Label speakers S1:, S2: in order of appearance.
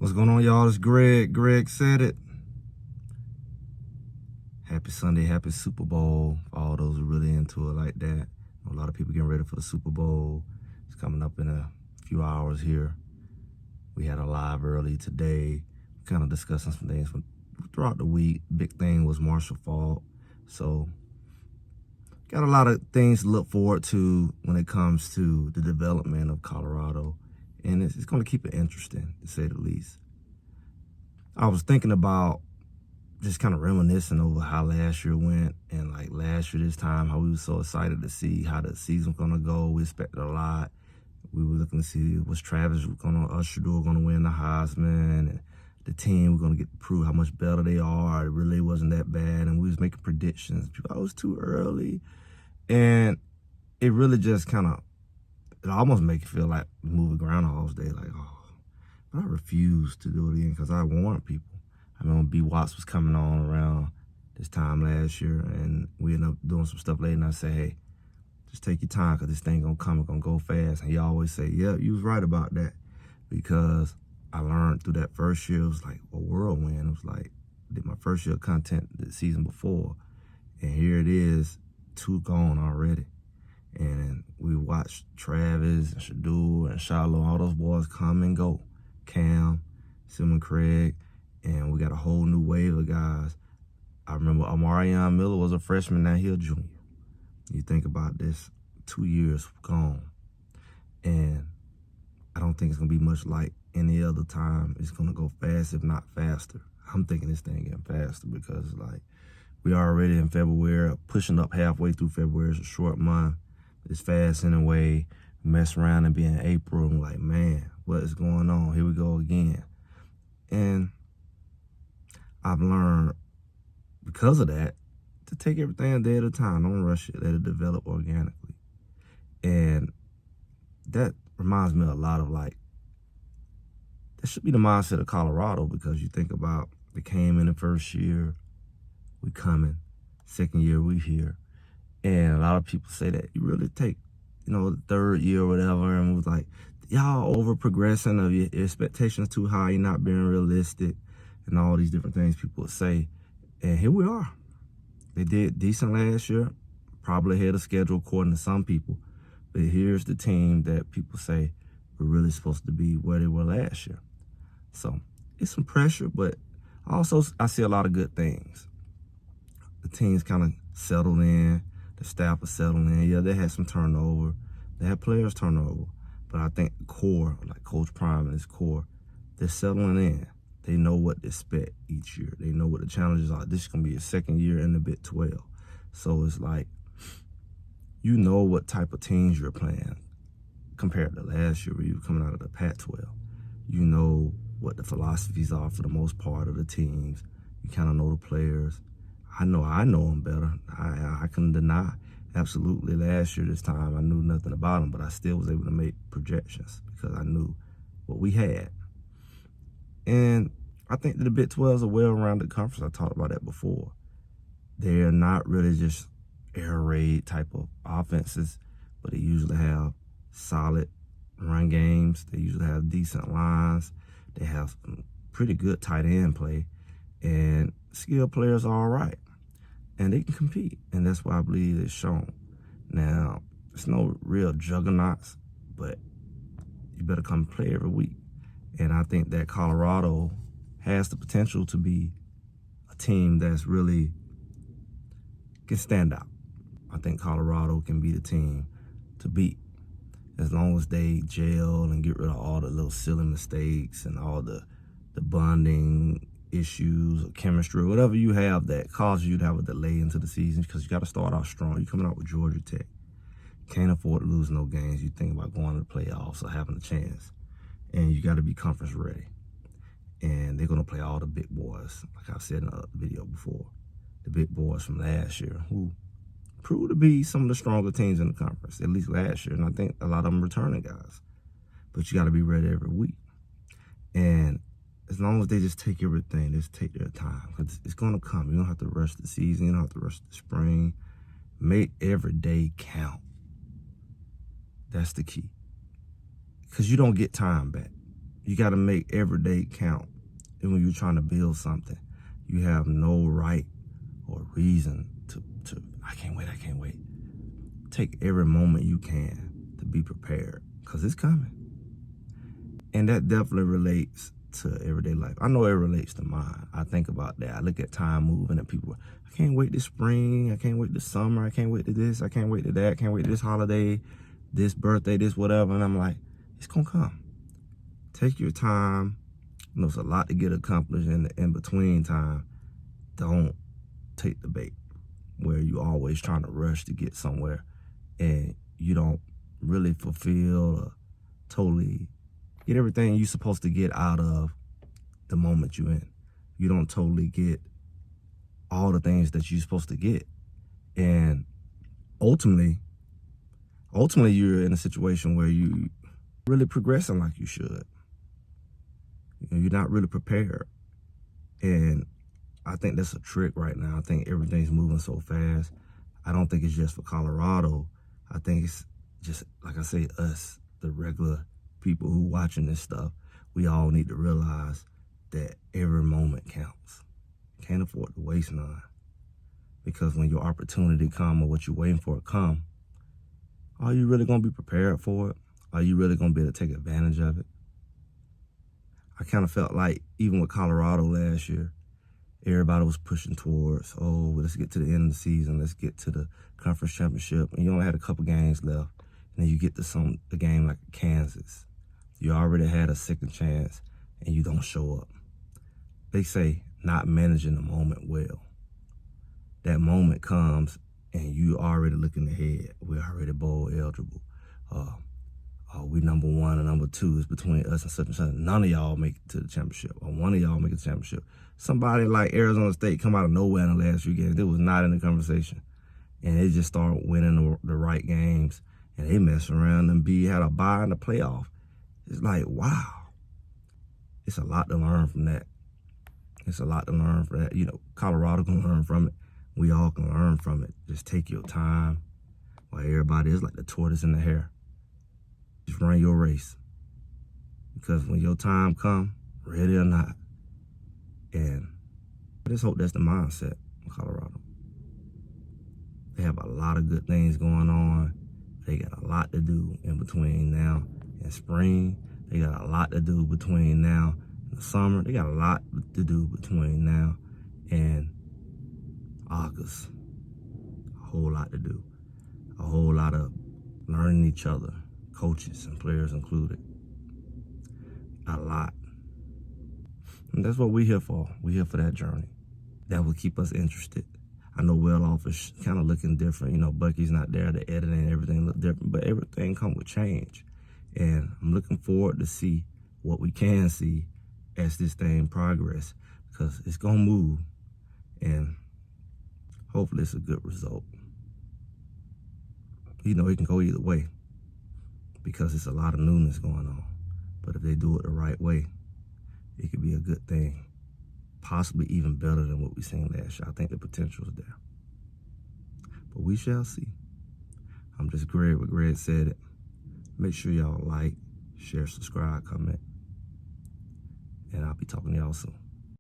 S1: What's going on, y'all? It's Greg. Greg said it. Happy Sunday, happy Super Bowl for all those who really into it like that. A lot of people getting ready for the Super Bowl. It's coming up in a few hours here. We had a live early today, kind of discussing some things throughout the week. Big thing was Marshall Faulk. So got a lot of things to look forward to when it comes to the development of Colorado. And it's going to keep it interesting, to say the least. I was thinking about just kind of reminiscing over how last year went, and like last year this time, how we were so excited to see how the season was going to go. We expected a lot. We were looking to see was Travis going to, Usher going to win the Heisman, and the team was going to get to prove how much better they are. It really wasn't that bad, and we was making predictions. People, I was too early, and it really just kind of, it almost make you feel like movie Groundhog's Day, like, oh. But I refused to do it again because I warned people. I remember B. Watts was coming on around this time last year, and we ended up doing some stuff later, and I said, hey, just take your time because this thing going to come, it's going to go fast. And he always say, yeah, you was right about that, because I learned through that first year, it was like a whirlwind. It was like, I did my first year of content the season before, and here it is, 2 gone already. And we watched Travis and Shadul and Shiloh, all those boys come and go. Cam, Simon Craig, and we got a whole new wave of guys. I remember Amarion Miller was a freshman, now he's a junior. You think about this, 2 years gone. And I don't think it's going to be much like any other time. It's going to go fast, if not faster. I'm thinking this thing getting faster because, like, we already in February, pushing up halfway through February. It's a short month. It's fast in a way. Mess around and be in April and like, man, what is going on? Here we go again. And I've learned because of that to take everything a day at a time. Don't rush it. Let it develop organically. And that reminds me a lot of, like, that should be the mindset of Colorado, because you think about, they came in the first year, we coming. Second year, we here. And a lot of people say that you really take, the third year or whatever, and was like, y'all over progressing, or your expectations too high, you're not being realistic, and all these different things people would say. And here we are. They did decent last year, probably ahead of schedule according to some people. But here's the team that people say we're really supposed to be where they were last year. So it's some pressure, but also I see a lot of good things. The team's kind of settled in. The staff is settled in. Yeah, they had some turnover. They had players turnover. But I think the core, like Coach Prime and his core, they're settling in. They know what to expect each year. They know what the challenges are. This is going to be a second year in the Big 12. So it's like, you know what type of teams you're playing compared to last year where you were coming out of the Pac-12. You know what the philosophies are for the most part of the teams. You kind of know the players. I know them better. I couldn't deny. Absolutely, last year this time, I knew nothing about them, but I still was able to make projections because I knew what we had. And I think that the Big 12 is a well-rounded conference. I talked about that before. They're not really just air raid type of offenses, but they usually have solid run games. They usually have decent lines. They have pretty good tight end play, and skilled players are all right. And they can compete, and that's why I believe it's shown. Now, it's no real juggernauts, but you better come play every week. And I think that Colorado has the potential to be a team that's really can stand out. I think Colorado can be the team to beat as long as they gel and get rid of all the little silly mistakes and all the bonding issues or chemistry or whatever you have that causes you to have a delay into the season, because you got to start off strong. You're coming out with Georgia Tech. Can't afford to lose no games. You think about going to the playoffs or having a chance. And you got to be conference ready. And they're going to play all the big boys, like I said in a video before. The big boys from last year who proved to be some of the stronger teams in the conference, at least last year. And I think a lot of them returning guys. But you got to be ready every week. And as long as they just take everything, just take their time. Because it's going to come. You don't have to rush the season. You don't have to rush the spring. Make every day count. That's the key. Because you don't get time back. you got to make every day count. And when you're trying to build something, you have no right or reason to I can't wait. Take every moment you can to be prepared, because it's coming. And that definitely relates to everyday life. I know it relates to mine. I think about that. I look at time moving and people, I can't wait this spring. I can't wait this summer. I can't wait to this. I can't wait to that. I can't wait to this holiday, this birthday, this whatever. And I'm like, it's going to come. Take your time. You know, it's a lot to get accomplished in the in-between time. Don't take the bait where you always trying to rush to get somewhere and you don't really fulfill or totally get everything you're supposed to get out of the moment you're in. You don't totally get all the things that you're supposed to get. And ultimately you're in a situation where you really progressing like you should. You know, you're not really prepared. And I think that's a trick right now. I think everything's moving so fast. I don't think it's just for Colorado. I think it's just, like I say, us, the regular people who watching this stuff. We all need to realize that every moment counts. Can't afford to waste none. Because when your opportunity come or what you're waiting for it come, are you really going to be prepared for it? Are you really going to be able to take advantage of it? I kind of felt like, even with Colorado last year, everybody was pushing towards, oh, let's get to the end of the season. Let's get to the conference championship. And you only had a couple games left. And then you get to a game like Kansas. You already had a second chance and you don't show up. They say not managing the moment well. That moment comes and you already looking ahead. We're already bowl eligible. We number one and number two is between us and such and such. None of y'all make it to the championship, or one of y'all make it to the championship. Somebody like Arizona State come out of nowhere in the last few games. It was not in the conversation. And they just started winning the right games. And they messed around and had a bye in the playoff. It's like, wow. It's a lot to learn from that. It's a lot to learn from that. You know, Colorado can learn from it. We all can learn from it. Just take your time. While everybody is like the tortoise in the hare. Just run your race. Because when your time come, ready or not, and I just hope that's the mindset in Colorado. They have a lot of good things going on. They got a lot to do in between now and spring. They got a lot to do between now and the summer. They got a lot to do between now and August. A whole lot to do. A whole lot of learning each other, coaches and players included. A lot. And that's what we're here for. We're here for that journey. That will keep us interested. I know Well Off is kind of looking different. You know, Bucky's not there. The editing and everything look different. But everything comes with change. And I'm looking forward to see what we can see as this thing progress. Because it's going to move. And hopefully it's a good result. You know, it can go either way. Because it's a lot of newness going on. But if they do it the right way, it could be a good thing. Possibly even better than what we seen last year. I think the potential is there. But we shall see. I'm just Greg, what Greg said it. Make sure y'all like, share, subscribe, comment. And I'll be talking to y'all soon.